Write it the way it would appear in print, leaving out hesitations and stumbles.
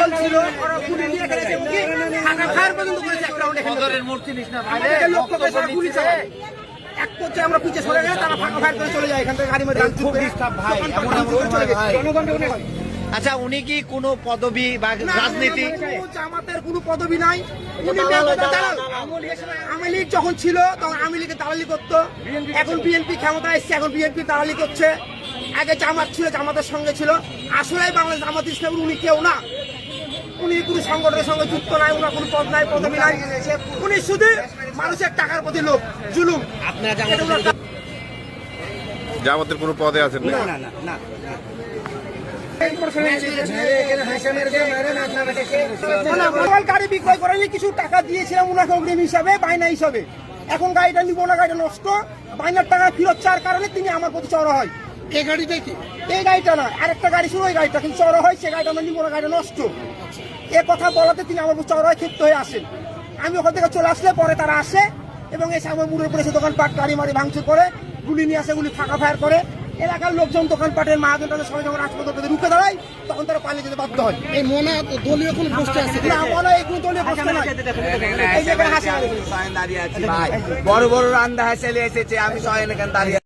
দল ছিল ওরা গুলি নিয়ে এখানে এসে কি থাকা ফায়ার পর্যন্ত করেছে এক রাউন্ডে সদরের মূর্তি নিস না ভাই আমাদেরকে লক্ষ্য করে তারা গুলি চালায় এক পর্যায়ে আমরা পিছিয়ে সরে গেলে তারা ফাঁকা ফায়ার করে চলে যায় এখান থেকে গাড়ি মেরে খুব ডিস্টার্ব ভাই এমন এমন চলে গেছে ভাই জনগণকে মনে হয় আচ্ছা উনি কি কোনো পদবি বা রাজনীতি জামাতের কোনো পদবি নাই উনি আওয়ামী লীগ যখন ছিল তখন আওয়ামী লীগের দালালি করতো এখন বিএনপি ক্ষমতা এসছে এখন বিএনপি দালালি করছে আগে জামাত ছিল জামাতের সঙ্গে ছিল আসলে বাংলাদেশ জামাত ইসলামের উনি কেউ না উনি কোনো সংগঠনের সঙ্গে যুক্ত নাই ওনার কোনো পদ নাই পদবি নাই উনি শুধু মানুষের টাকার প্রতি লোক জুলুম জামাতের কোনো পদে আছেন না? না না না গাড়ি বিক্রয় করে কিছু টাকা দিয়েছিলাম ওনাকে অগ্রিম হিসাবে বায়না হিসাবে এখন গাড়িটা নিবো না গাড়িটা নষ্ট বায়নার টাকা ফেরত চাওয়ার কারণে তিনি আমার প্রতি চড়া হয় এই গাড়িটা কি এই গাড়িটা না আরেকটা গাড়ি ছিল ওই গাড়িটা কিন্তু চড়া হয় সে গাড়িটা আমরা নিবো না গাড়িটা নষ্ট এ কথা বলাতে তিনি আমার প্রতি চড়া হয় ক্ষিপ্ত হয়ে আসেন আমি ওখান থেকে চলে আসলে পরে তারা আসে এবং এসে আমার মুড়ের উপরে এসে দোকানপাট গাড়ি মারি ভাঙচুর করে গুলি নিয়ে আসে গুলি ফাঁকা ফায়ার করে এলাকার লোকজন দোকানপাটের মাহাজন তাদের সবাই যখন হাসপাতাল রুখে দাঁড়ায় তখন তারা পালিয়ে যেতে বাধ্য হয় এই মনে দলীয় কোন পোস্টে আছে না মনে হয় কোনো দলীয় প্রশ্ন নয় এই যে এখানে হাসি দাঁড়িয়ে আছি ভাই বড় বড় রান্দা চলে এসেছে আমি সবাই এখানে দাঁড়িয়ে